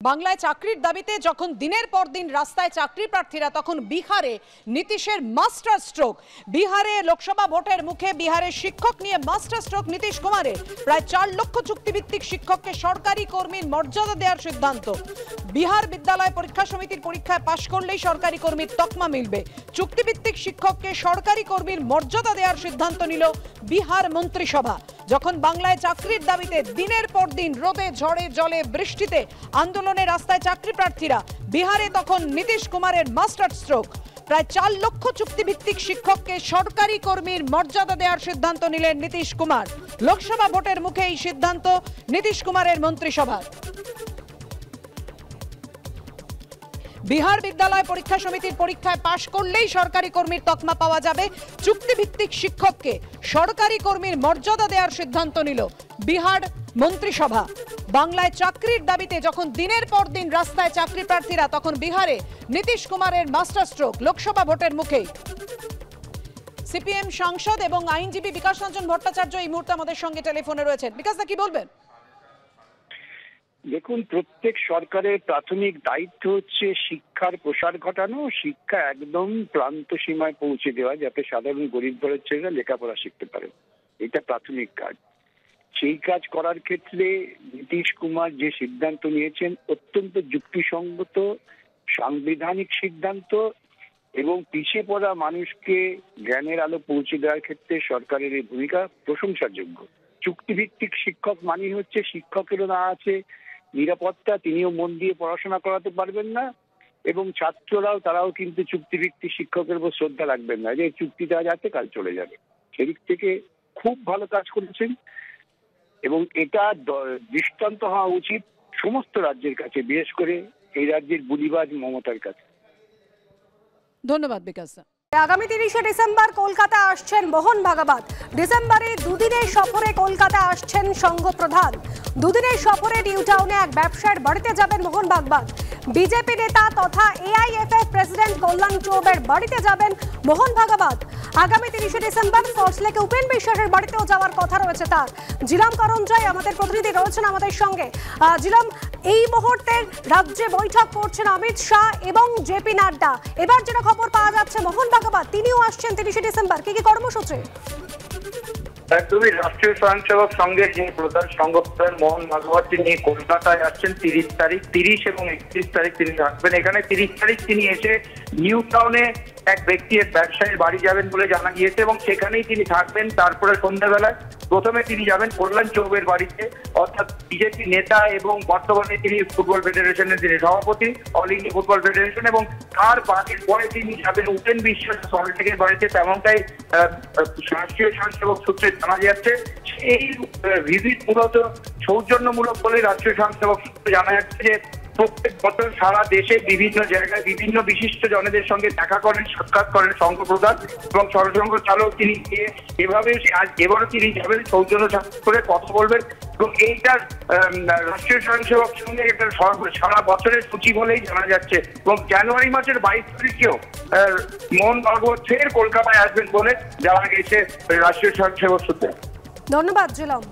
বাংলায় চাকরির দাবিতে যখন দিনের পর দিন রাস্তায় চাকরি প্রার্থীরা, তখন বিহারে নীতিশের মাস্টার স্ট্রোক। বিহারে লোকসভা ভোটের মুখে বিহারের শিক্ষক নিয়ে মাস্টার স্ট্রোক নীতিশ কুমারের। প্রায় 4 লক্ষ চুক্তিভিত্তিক শিক্ষককে সরকারি কর্মীর মর্যাদা দেওয়ার সিদ্ধান্ত। বিহার বিদ্যালয় পরীক্ষা সমিতির পরীক্ষায় পাশ করলেই সরকারি কর্মীর তকমা মিলবে। চুক্তিভিত্তিক শিক্ষককে সরকারি কর্মীর মর্যাদা দেওয়ার সিদ্ধান্ত নিল বিহার মন্ত্রিসভা। যখন বাংলায় চাকরির দাবিতে দিনের পর দিন রোদে ঝড়ে জলে বৃষ্টিতে আন্দোলনে রাস্তায় চাকরি প্রার্থীরা, বিহারে তখন নীতিশ কুমারের মাস্টার স্ট্রোক। প্রায় 4 লক্ষ চুক্তিভিত্তিক শিক্ষককে সরকারি কর্মীর মর্যাদা দেওয়ার সিদ্ধান্ত নিলেন নীতিশ কুমার। লোকসভা ভোটের মুখে এই সিদ্ধান্ত নীতিশ কুমারের মন্ত্রিসভার। বিহার বিদ্যালয় পরীক্ষা সমিতির পরীক্ষায় পাশ করলেই সরকারি কর্মীর তকমা পাওয়া যাবে। চুক্তিভিত্তিক শিক্ষককে সরকারি কর্মীর মর্যাদা দেওয়ার সিদ্ধান্ত নিল বিহার মন্ত্রিসভা। বাংলায় চাকরির দাবিতে যখন দিনের পর দিন রাস্তায় চাকরি প্রার্থীরা, তখন বিহারে নীতিশ কুমারের মাস্টার স্ট্রোক। লোকসভা ভোটের মুখেই সিপিএম সাংসদ এবং আইনজীবী বিকাশ রঞ্জন ভট্টাচার্য এই মুহূর্তে আমাদের সঙ্গে টেলিফোনে রয়েছেন। বিকাশ দা, কি বলবেন? দেখুন, প্রত্যেক সরকারের প্রাথমিক দায়িত্ব হচ্ছে শিক্ষার প্রসার ঘটানো, শিক্ষা একদম প্রান্ত সীমায় পৌঁছে দেওয়া, যাতে সাধারণ গরিব ঘরের ছেলেরা লেখাপড়া শিখতে পারে। এটা প্রাথমিক কাজ। সেই কাজ করার ক্ষেত্রে নীতিশ কুমার যে সিদ্ধান্ত নিয়েছেন অত্যন্ত যুক্তিসঙ্গত, সাংবিধানিক সিদ্ধান্ত এবং পিছিয়ে পড়া মানুষকে জ্ঞানের আলো পৌঁছে দেওয়ার ক্ষেত্রে সরকারের এই ভূমিকা প্রশংসার যোগ্য। চুক্তিভিত্তিক শিক্ষক মানে হচ্ছে শিক্ষকেরও না আছে নিরাপত্তা, তিনিও মন দিয়ে পড়াশোনা করাতে পারবেন না, এবং ছাত্ররাও তারাও কিন্তু চুক্তিভিত্তিক শিক্ষকের উপর শ্রদ্ধা রাখবেন না, যে চুক্তিটা যাতে কাল চলে যাবে। সেদিক থেকে খুব ভালো কাজ করেছেন এবং এটা দৃষ্টান্ত হওয়া উচিত সমস্ত রাজ্যের কাছে, বিশেষ করে এই রাজ্যের বুলিবাজ মমতার কাছে। ধন্যবাদ বিকাশ। আগামী 30শে ডিসেম্বর কলকাতা আসছেন মোহন ভাগবত। ডিসেম্বরে দুদিনের সফরে কলকাতা আসছেন সংঘ প্রধান। দুদিনের সফরে নিউ টাউনে এক ব্যবসায়ীর বাড়িতে যাবেন মোহন ভাগবত। বিজেপি নেতা তথা এআইএফএফ প্রেসিডেন্ট কল্যাণ চৌবের বাড়িতে যাবেন মোহন ভাগবত। আগামী 30শে ডিসেম্বর সল্টলেকে উপেন বিশ্বাসের বাড়িতেও যাওয়ার কথা রয়েছে তার। জিলাম করঞ্জয় আমাদের প্রতিনিধি রয়েছেন আমাদের সঙ্গে। জিলাম, এই মুহূর্তে রাজ্যে বৈঠক করছেন অমিত শাহ এবং জেপি নাড্ডা। এবার যেটা খবর পাওয়া যাচ্ছে মোহন ভাগবত তিনিও আসছেন 30শে ডিসেম্বর। কি কি কর্মসূচি? একদমই, রাষ্ট্রীয় স্বয়ংসেবক সংঘের যিনি প্রধান সংগঠন মোহন ভাগবত তিনি কলকাতায় আসছেন 30 তারিখ, 30 এবং 31 তারিখ তিনি থাকবেন এখানে। 30 তারিখ তিনি এসে নিউ টাউনে এক ব্যক্তির ব্যবসায়ীর বাড়ি যাবেন বলে জানা গিয়েছে এবং সেখানেই তিনি থাকবেন। তারপরে সন্ধ্যাবেলায় প্রথমে তিনি যাবেন কল্যাণ চৌবের বাড়িতে, অর্থাৎ বিজেপি নেতা এবং বর্তমানে তিনি ফুটবল ফেডারেশনের যিনি সভাপতি, অল ইন্ডিয়া ফুটবল ফেডারেশন, এবং তার বাড়ির পরে তিনি যাবেন উপেন বিশ্বাস সল্টলেকের বাড়িতে, তেমনটাই রাষ্ট্রীয় স্বয়ংসেবক সূত্রে জানা যাচ্ছে। এই ভিজিট মূলত সৌজন্যমূলক বলে রাষ্ট্রীয় স্বয়ংসেবক সূত্রে জানা যাচ্ছে যে প্রত্যেক বছর সারা দেশে বিভিন্ন জায়গায় বিভিন্ন বিশিষ্ট জনদের সঙ্গে দেখা করেন, সাক্ষাৎ করেন সংঘ প্রধান এবং সরসংঘ চালক। তিনি এভাবে এবারও তিনি যাবেন, সৌজন্য সাক্ষাৎ করে কথা বলবেন এবং এইটার রাষ্ট্রীয় স্বয়ংসেবক সঙ্গে একটা সারা বছরের সূচি বলেই জানা যাচ্ছে। এবং জানুয়ারি মাসের 22 তারিখেও মোহন ভাগবত ফের কলকাতায় আসবেন বলে জানা গেছে রাষ্ট্রীয় স্বয়ংসেবক সূত্রে। ধন্যবাদ জিলাম।